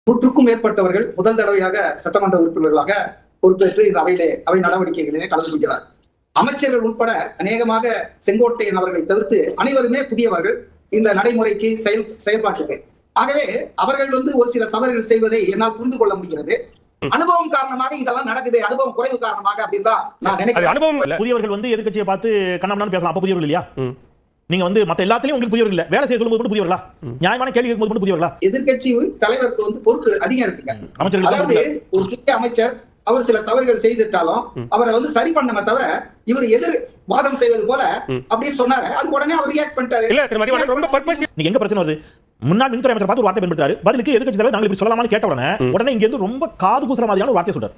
நூற்றுக்கும் மேற்பட்டவர்கள் முதல் தடவையாக சட்டமன்ற உறுப்பினர்களாக பொறுப்பேற்று இந்த அவை நடவடிக்கைகளிலே கலந்து கொள்கிறார். அமைச்சர்கள் உட்பட அநேகமாக செங்கோட்டையன் அவர்களை தவிர்த்து அனைவருமே புதியவர்கள் இந்த நடைமுறைக்கு செயல்பாட்டுக்கு. ஆகவே அவர்கள் ஒரு சில தவறுகள் செய்வதை என்னால் புரிந்து கொள்ள முடிகிறது. அனுபவம் காரணமாக இதெல்லாம் நடக்குது, அனுபவம் குறைவு காரணமாக அப்படின்னு தான் நான் நினைக்கிறேன். புதியவர்கள் எதிர்க்கட்சியை பார்த்து கண்ணாமண்ணான்னு பேசலாம், அப்ப புதியவர்கள் இல்லையா? நீங்க மத்த எல்லாத்துலயும் உங்களுக்கு புதியவர்கள் இல்ல, வேலை செய்ய சொல்லும்போது புதியவர்களா, நியாயமான கேள்வி கேட்கும்போது மட்டும் புதியவர்களா? எதிர்க்கட்சி தலைவருக்கு பொறுப்பு அதிகம் இருக்குங்க. அதாவது ஒரு புதிய அமைச்சர் அவர் சில தவறுகள் செய்துட்டாலும் அவரை சரி பண்ண தவிர இவர் எதிர் வாதம் செய்வது போல அப்படின்னு சொன்னாரு, அது உடனே அவர் ரியாக்ட் பண்ணிட்டாரு. நீங்க எங்க பிரச்சனை வருது? முன்னாள் மின்துறை அமைச்சர் பார்த்து ஒரு வார்த்தை பயன்படுத்தாரு, பதிலுக்கு எதிர்க்கட்சி தலைவர் நாங்கள் இப்படி சொல்லலாமான்னு கேட்ட உடனே இங்க ரொம்ப காது கூசுற மாதிரியான ஒரு வார்த்தை சொல்றாரு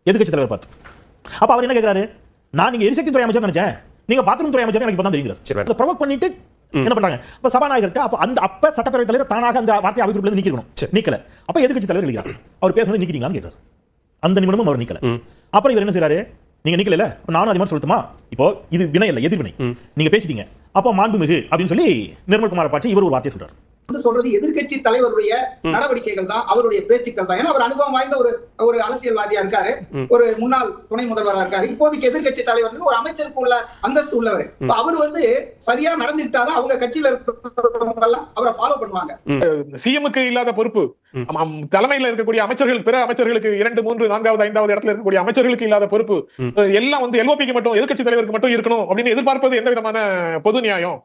எதிர்க்கட்சி தலைவர் பார்த்து. அப்ப அவர் என்ன கேட்கிறாரு? நான் நீங்க எரிசக்தி துறை அமைச்சர் நினைச்சேன், நீங்க பாத்ரூம் துறை அமைச்சர் எனக்கு இப்பதான் தெரியுங்க. ப்ரொவோக் பண்ணிட்டு என்ன பண்றாங்க? அப்ப சபாநாயகருக்கு அப்ப சட்டப்பேரவை தலைவர் தானாக அந்த வார்த்தையை அவைக்குள்ள நீக்கணும், நீக்கல. அப்ப எதிர்க்கட்சி தலைவர் இல்லையா அவர் பேசுறது நீக்கிறீங்களான்னு கேட்கிறார். அந்த நிமிடமும் அவர் நீக்கல. அப்புறம் இவர் என்ன செய்யறாரு? நீங்க நிக்கல, நானும் அதே மாதிரி சொல்லட்டுமா? இப்போ இது வினை இல்ல, எதிர்வினை. நீங்க பேசிட்டீங்க, அப்போ மாண்புமிகு அப்படின்னு சொல்லி நிர்மல்குமார் பாட்சி இவர் ஒரு வார்த்தை சொல்றாரு. சொல்றது எதிர்க்கட்சி தலைவருடைய நடவடிக்கைகள் தான், அவருடைய பேச்சுக்கள் தான். ஏன்னா அவர் அனுபவம் வாய்ந்த ஒரு அரசியல்வாதியா இருக்காரு, ஒரு முன்னாள் துணை முதல்வராக இருக்காரு. இப்போதைக்கு எதிர்க்கட்சி தலைவர் ஒரு அமைச்சருக்கு உள்ள அந்தஸ்து உள்ளவர். அவர் சரியா நடந்துட்டாதான் அவங்க கட்சியில இருக்கிறவங்க எல்லாம் அவரை ஃபாலோ பண்ணுவாங்க. சிஎம்க்கு இல்லாத பொறுப்பு தலைமையில் இருக்கக்கூடிய அமைச்சர்கள், பிற அமைச்சர்களுக்கு 2, 3, 4வது 5வது இடத்துல இருக்கக்கூடிய அமைச்சர்களுக்கு இல்லாத பொறுப்பு எல்லாம் எல்ஓபிக்கு மட்டும், எதிர்க்கட்சி தலைவருக்கு மட்டும் இருக்கணும் அப்படின்னு எதிர்பார்ப்பது எந்த விதமான பொது நியாயம்?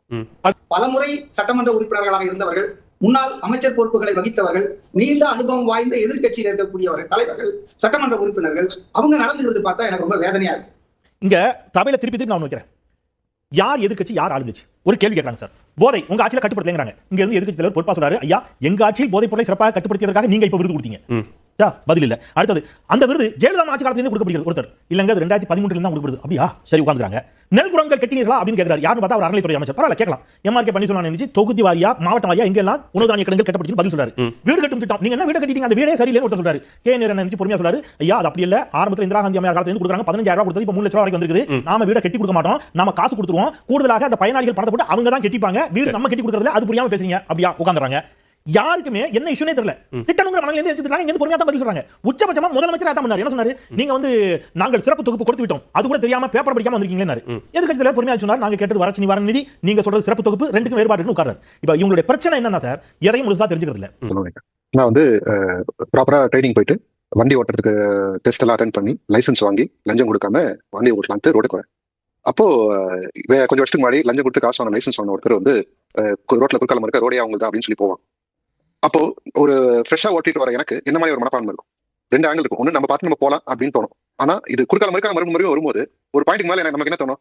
பலமுறை சட்டமன்ற உறுப்பினர்களாக இருந்தவர்கள், முன்னாள் அமைச்சர் பொறுப்புகளை வகித்தவர்கள், நீண்ட அனுபவம் வாய்ந்த எதிர்க்கட்சியில் இருக்கக்கூடியவர்கள், தலைவர்கள், சட்டமன்ற உறுப்பினர்கள், அவங்க நடந்துகிறது பார்த்தா எனக்கு ரொம்ப வேதனையா இருக்கு. இங்க சபையில திருப்பி நான் வைக்கிறேன், யார் எதிர்க்கட்சி யார் ஆளுங்கட்சி? ஒரு கேள்வி கேட்கறாங்க சார். போதை உங்க ஆட்சியில கட்டுப்படுத்தலைங்கிறாங்க. இங்க இருந்து எதிர்க்கட்சி தலைவர் பொறுப்பா சொல்றாரு, ஐயா எங்க ஆட்சியில் போதைப் பொருளை சிறப்பாக கட்டுப்படுத்தியதற்காக நீங்க இப்ப விருது கொடுத்தீங்க. பதில் இல்ல. அடுத்தது, அந்த விருது ஜெயலலிதா ஆட்சி காலத்துல இருந்து கொடுக்கப்படுகிறது. ஒருத்தர் இல்லங்க 2013 தான் கொடுக்கப்படுது. அப்படியா? சரி, உட்கார்ந்துறாங்க. நெல் குடங்கள் கட்டினீர்களா அப்படின்னு கேட்கிறாரு. யாருன்னு பார்த்தா அவர் அறநிலைத்துறை அமைச்சர். பரவாயில்ல, கேட்கலாம். எம்ஆர்கே பன்னீர்செல்வம் நினைச்சு தொகுதி வாரியா, மாவட்ட வாரியா எங்க எல்லாம் உணவு தானிய கிடங்குகள் கட்டப்பட்டு பதில் சொல்றாரு. வீடு கட்டும் திட்டம், நீங்க என்ன வீடு கட்டிட்டீங்க, அந்த வீடே சரியில்லைன்னு ஒருத்தர் சொல்றாரு. கேநேரன் நினைச்சு பொறுமையா சொல்றாரு, ஐயா அது அப்படி இல்ல, ஆரம்பத்தில் இந்திரா காந்தி அம்மையார் காலத்துல இருந்து கொடுக்குறாங்க, 15,000 ரூபாய் கொடுத்தது இப்ப 3 லட்சம் வரைக்கும் வந்திருக்குது. நாம வீட கட்டி கொடுக்க மாட்டோம், நாம காசு கொடுத்துருவோம், கூடுதலாக அந்த பயனாளிகள் பணத்தை போட்டு அவங்க தான் கட்டிப்பாங்க, வீடு நம்ம கட்டி கொடுக்கறதுல அது புரியாம பேசுறீங்க. அப்படியா? உட்கார்ந்துறாங்க. யாருக்குமே என்ன இஷ்யூனே தெரியல. திட்டம்ங்கிற மனநிலை இருந்து எடுத்துட்டாங்க. இங்க பொறுமையா தான் பதில் சொல்றாங்க. உச்சபட்சமா முதலமைச்சர் அதான் பண்ணாரு. என்ன சொன்னாரு? நீங்க நாங்கள் சிறப்பு தொகுப்பு கொடுத்து விட்டோம், அது கூட தெரியாம பேப்பர் படிக்காம வந்திருக்கீங்கன்னாரு. எதிர்க்கட்சி தலைவர் பொறுமையா சொன்னார், நாங்க கேட்டது வறட்சி நிவாரண நிதி, நீங்க சொல்றது சிறப்பு தொகுப்பு, ரெண்டுக்கும் வேறுபாடு இருக்குன்னு உட்கார்றாரு. இப்ப இவங்களுடைய பிரச்சனை என்னன்னா சார், எதையும் முழுசா தெரிஞ்சுக்கிறது இல்ல. நான் ப்ராப்பரா ட்ரைனிங் போயிட்டு வண்டி ஓட்டுறதுக்கு டெஸ்ட் எல்லாம் அட்டென்ட் பண்ணி லைசன்ஸ் வாங்கி லஞ்சம் கொடுக்காம வண்டி ஓட்டலான்ட்டு ரோடுக்கு வரேன். அப்போ கொஞ்சம் வருஷத்துக்கு முன்னாடி லஞ்சம் கொடுத்து காசு வாங்க லைசன்ஸ் வாங்க ஒருத்தர் ரோட்ல குறுக்காலம் இருக்க ரோடே அவங்களுக்கு அப்படின்னு சொல்லி போவான். அப்போ ஒரு ஃப்ரெஷ்ஷா ஓட்டிட்டு வர எனக்கு என்ன மாதிரி ஒரு மனப்பான்மை இருக்கும்? 2 ஆங்கிள் இருக்கும். ஒண்ணு நம்ம பார்த்து நம்ம போலாம் அப்படின்னு தோணும். ஆனா இது குறுக்காலம் இருக்க மறுபடியும் வரும்போது ஒரு பாயிண்ட்க்கு மேல நமக்கு என்ன தோணும்?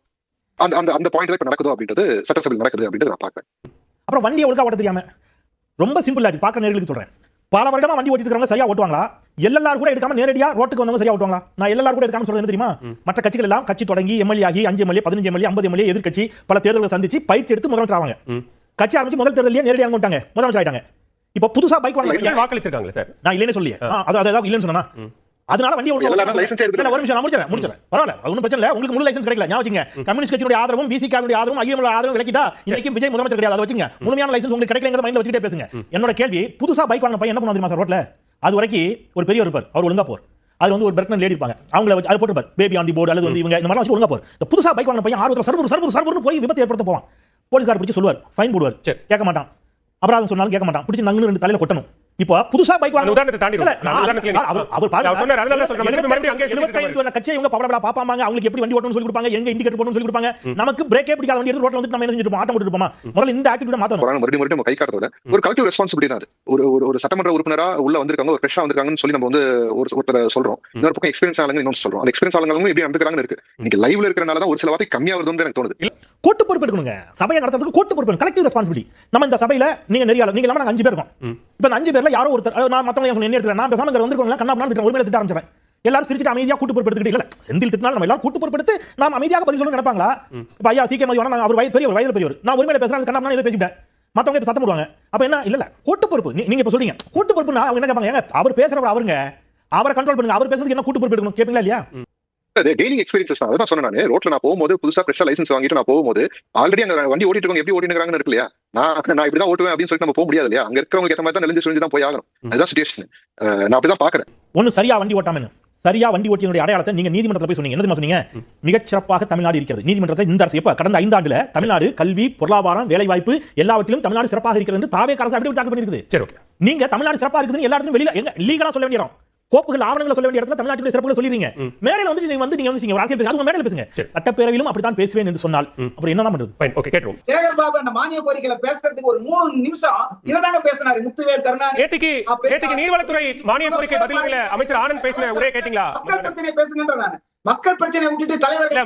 அந்த பாயிண்ட் இப்ப நடக்குதோ அப்படின்றது சட்டசபையில் நடக்குது அப்படின்றது நான் பார்க்கிறேன். அப்புறம் வண்டியை ஒழுங்கா ஓட்ட தெரியாம, ரொம்ப சிம்பிள் ஆச்சு, பார்க்க நேர்களுக்கு சொல்றேன். பல வருடமா வண்டி ஓட்டிட்டு இருக்கவங்க சரியா ஓட்டுவாங்களா? எல்எல்ஆர் கூட எடுக்காம நேரடியா ரோட்டுக்கு வந்தவங்க சரியா ஓட்டுவாங்களா? நான் எல்எல்ஆர் கூட எடுக்காம சொல்றது என்ன தெரியுமா? மற்ற கட்சிகள் எல்லாம் கட்சி தொடங்கி எம்எல்ஏ ஆகி 5 எம்எல்ஏ 15 எம்எல்ஏ 50 எம்எல்ஏ எதிர்க்கட்சி பல தேர்தல்களை சந்திச்சு பயிற்சி எடுத்து முதலமைச்சர் ஆவாங்க. கட்சி ஆரம்பிச்சு முதல் தேர்தலிலேயே நேரடியாக வந்துட்டாங்க, முதலமைச்சர் ஆயிட்டாங்க. இப்ப புதுசா பைக் வாங்க வாக்களிச்சிருக்காங்க சார். நான் இல்லைன்னு சொல்லி அதாவது இல்லைன்னு சொன்னா அதனால வண்டி ஒரு நிமிஷம் நான் முடிச்சறேன். பரவாயில்ல, அது ஒன்றும் பிரச்சனை இல்லை. உங்களுக்கு முழு லைசன்ஸ் கிடைக்கல, ஞாபகம் வச்சுங்க. கம்யூனிஸ்ட் கட்சியோட ஆதரவும் பிசிகாவுடைய ஆதரவும் ஐஎம்எல் ஆதரவும் கிடைக்கிட்டா இன்னைக்கு விஜய் முதலமைச்சர் கிடையாது. அதை வச்சுங்க. முழுமையான லைசன்ஸ் உங்களுக்கு கிடைக்கலங்கறத மைண்ட்ல வச்சுக்கிட்டே பேசுங்க. என்னோட கேள்வி, புதுசா பைக் வாங்கின பையன் என்ன பண்ணுவாங்க தெரியுமா சார்? ரோட்ல அது வரைக்கும் ஒரு பெரியவர் இருப்பார், அவர் ஒழுங்கா போர். அது ஒரு பிரெக்னன்ட் லேடி இருப்பாங்க, அவங்கள அது போட்டுப்பார், பேபி ஆன் தி போர்டு அல்லது இவங்க இந்த மாதிரி வச்சு ஒழுங்கா போர். இந்த புதுசா பைக் வாங்கின பையன் ஆர்வத்தில் சர்வர்னு போய் விபத்து ஏற்படுத்த போவான். போலீஸ்கார் பிடிச்சி சொல்லுவார், ஃபைன் போடுவார், கேட்க மாட்டான். அபராதம் சொன்னாலும் கேட்க மாட்டான், பிடிச்சி நங்கு 2 தலையில கொட்டணும். இப்போ புதுசா பைக் வாங்க உதாரணத்தை தாண்டி அவர் கட்சியை இவங்க பவளபலா பாப்பாங்க, அவங்களுக்கு எப்படி வண்டி ஓட்டணும்னு சொல்லி கொடுப்பாங்க, எங்க இண்டிகேட்டர் போடணும்னு சொல்லி கொடுப்பாங்க. நமக்கு பிரேக்கே பிடிக்காத வண்டி எடுத்து ரோட்ல வந்து நம்ம என்ன செஞ்சிருப்போம்? ஆட்டம் போட்டுட்டு இருப்போமா? முதல்ல இந்த ஆட்டிட்யூட மாத்தணும். மறுபடியும் கை காட்டுறதுல ஒரு கலெக்டிவ் ரெஸ்பான்சிபிலிட்டி தான். ஒரு சட்டமன்ற உறுப்பினரா உள்ள வந்திருக்காங்க, ஒரு ஃப்ரெஷ்ஷா வந்திருக்காங்கன்னு சொல்லி நம்ம ஒருத்தர் சொல்றோம். இன்னொரு பக்கம் எக்ஸ்பீரியன்ஸ் ஆளுங்க இன்னொரு சொல்றோம். அந்த எக்ஸ்பீரியன்ஸ் ஆளுங்களும் எப்படி நடந்துக்கிறாங்கன்னு இருக்கு. இன்னைக்கு லைவ்ல இருக்கிறனால தான் ஒரு சில வார்த்தை கம்மியா வருதுன்னு எனக்கு தோணுது. கூட்டு பொறுப்பு எடுக்கணுங்க. சபையை நடத்துறதுக்கு கூட்டு பொறுப்பு, கலெக்டிவ் ரெஸ்பான்சிபிலிட்டி. நம்ம இந்த சபையில நீங்க நெறியாளர், நீங்க நாங்க 5 பேர் இருக்கோம். இப்ப 5 பேர்ல யாரோ ஒருத்தர், நான் மத்தவங்க என்ன எடுத்துறேன், நான் பேசாம இங்க வந்திருக்கோம், கண்ணா பண்ணா ஒருமையில திட்ட ஆரம்பிச்சேன். எல்லாரும் சிரிச்சிட்டு அமைதியா கூட்டு பொறுப்பு எடுத்துக்கிட்டு இல்ல, செந்தில் திட்டினாலும் நம்ம எல்லாரும் கூட்டு பொறுப்பு எடுத்து நாம் அமைதியாக பதில் சொல்லணும் நினைப்பாங்களா? இப்ப ஐயா சீக்கிரம் மதிவான அவர் வயது பெரியவர், நான் ஒருமையில பேசுறேன், கண்ணா பண்ணா பேசிட்டேன், மத்தவங்க இப்ப சத்தம் போடுவாங்க. அப்ப என்ன இல்ல கூட்டு பொறுப்பு நீங்க இப்ப சொல்றீங்க. கூட்டு பொறுப்பு அவங்க என்ன கேட்பாங்க, அவர் பேசுறவர் அவருங்க, அவரை கண்ட்ரோல் பண்ணுங்க, அவர் பேசுறதுக்கு என்ன கூட்டு பொறுப்பு எடுக்கணும் கேட்பீங்களா இல்லையா? டெய்லி எக்ஸ்பீரியன்ஸ் தான். அதான் சொன்னேன் நான். ரோட்ல நான் போகும்போது புதுசா ஃப்ரெஷ்ஷா லைசன்ஸ் வாங்கிட்டு நான் போகும்போது ஆல்ரெடி அங்க வண்டி ஓட்டிட்டு இருக்கவங்க எப்படி ஓட்டிருக்காங்கன்னு இருக்கு இல்லையா. நான் இப்படிதான் ஓட்டுவேன் அப்படின்னு சொல்லிட்டு நம்ம போக முடியாது இல்லையா. அங்க இருக்கிறவங்க ஏற்ற மாதிரி தான் நெளிஞ்சு தான் போய் ஆகணும். அதுதான் சிச்சுவேஷன். நான் அப்படிதான் பாக்குறேன். ஒன்னு சரியா வண்டி ஓட்டாம சரியா வண்டி ஓட்டினுடைய அடையாளத்தை நீங்க நீதிமன்றத்தில் போய் சொன்னீங்க. என்ன சொன்னீங்க? மிகச் சிறப்பாக தமிழ்நாடு இருக்கிறது. நீதிமன்றத்தில் இந்த அரசு எப்ப கடந்த 5 ஆண்டுல தமிழ்நாடு கல்வி, பொருளாதாரம், வேலை வாய்ப்பு எல்லாவற்றிலும் தமிழ்நாடு சிறப்பாக இருக்கிறது என்று தாவே அரசு அப்படி தாக்கல் பண்ணிருக்குது. சரி, ஓகே. நீங்க தமிழ்நாடு சிறப்பாக இருக்குதுன்னு எல்லா இடத்துலயும் வெளியில எங்க லீகலா சொல்ல வேண்டிய இடம், கோப்புகள் ஆவணங்களை சொல்ல வேண்டிய இடத்துல தமிழ்நாட்டுடைய சிறப்புகளை சொல்லிடுறீங்க. மேடையில வந்து நீங்க ஒரு அரசியல் பேசுங்க, அதுவும் மேடையில பேசுங்க. சட்டப்பேரவையிலும் அப்படித்தான் பேசுவேன் என்று சொன்னால் அப்புறம் என்னதான் பண்றது? ஃபைன், ஓகே, கேட்றோம். சேகர் பாபு அந்த மானிய கோரிக்கையில பேசுறதுக்கு ஒரு 3 நிமிஷம் இததாங்க பேசினாரு முத்துவேல் கருணாநிதி. நேத்திக்கு நீர்வளத்துறை மானிய கோரிக்கை பதில்ல அமைச்சர் ஆனந்த் பேசின ஒரே கேட்டீங்களா? மக்கள் பிரச்சனை பேசுங்கன்ற நான் மக்கள் பிரச்சனை விட்டுட்டு தலைவர்கள்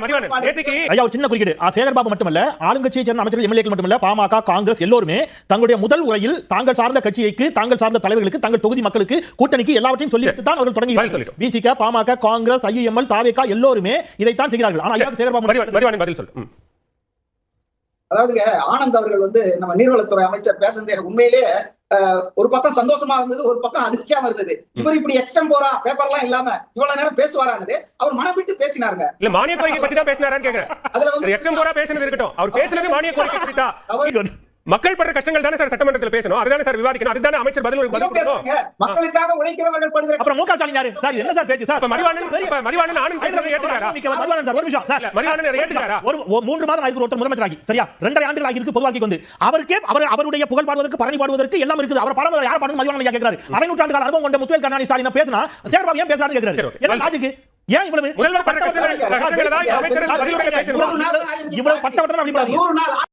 ஐயா ஒரு சின்ன குறுக்கீடு. சேகர் பாபு மட்டுமல்ல, ஆளுங்கட்சியை சேர்ந்த அமைச்சர்கள், எம்எல்ஏக்கள் மட்டுமல்ல, பாமக, காங்கிரஸ் எல்லோருமே தங்களுடைய முதல் உரையில் தாங்கள் சார்ந்த கட்சிக்கு, தாங்கள் சார்ந்த தலைவர்களுக்கு, தங்கள் தொகுதி மக்களுக்கு, கூட்டணிக்கு எல்லாவற்றையும் சொல்லிட்டு தான் அவர்கள் தொடங்கி. பிசிக, பாமக, காங்கிரஸ், ஐஎம்எல், தாவேகா எல்லோருமே இதைத்தான் செய்கிறார்கள். ஆனா ஐயா சேகர் பாபு பதில் சொல்லு. அதாவது ஆனந்த் அவர்கள் வந்து நம்ம நீர்வளத்துறை அமைச்சர் பேசுறது எனக்கு உண்மையிலேயே ஒரு பக்கம் சந்தோஷமா இருந்தது, ஒரு பக்கம் அதிர்ச்சியாம இருந்தது. இவர் இப்படி எக்ஸ்டம்போரா பேப்பர்லாம் இல்லாம இவ்வளவு நேரம் பேசுவாரானது அவர் மனம் விட்டு பேசினாருங்க. இல்ல மானிய கோரிக்கை பத்தி தான் பேசினாரான்னு கேக்குறேன். அதுல வந்து எக்ஸ்டம்போரா பேசினது இருக்கட்டும், அவர் பேசினது மானிய கோரிக்கை பத்தி தான். மக்கள் படுற கஷ்டங்கள் தானே சார் சட்டமன்றத்தில் பேசணும், அதுதானே சார் விவாதிக்கணும், அதுதானே அமைச்சர் பதில் கொடுக்கணும். மக்களுக்காக உழைக்கிறவர்கள் படுகிற அப்புறம் முக ஸ்டாலின் யாரு சார்? என்ன சார் பேச்சு சார்? மதிவாணன் ஆனந்த் பேசுறதை ஏத்துக்கறாரா? மதிவாணன் சார் ஒரு நிமிஷம் சார், மதிவாணன் ஏத்துக்கறாரா? ஒரு 3 மாதம் ஆயிருக்கு ஒருத்தர் முதலமைச்சர் ஆகி, சரியா 2.5 ஆண்டுகள் ஆகி இருக்கு பொது வாழ்க்கைக்கு வந்து. அவருக்கே அவருடைய புகழ் பாடுவதற்கு, பரணி பாடுவதற்கு எல்லாம் இருக்குது. அவர் பாடம் யார் பாடணும் மதிவாணன் ஐயா கேக்குறாரு. 1/2 நூற்றாண்டு கால அனுபவம் கொண்ட முத்துவேல் கருணாநிதி ஸ்டாலின் பேசினா சேகர் பாபு ஏன் பேசுறாருன்னு கேக்குறாரு. என்ன லாஜிக்? ஏன் இவ்வளவு முதல்வர் பட்ட கஷ்டங்கள் அமைச்சர் பதில் பேசணும். இவ்வளவு பட்டவட்டம் அப்படி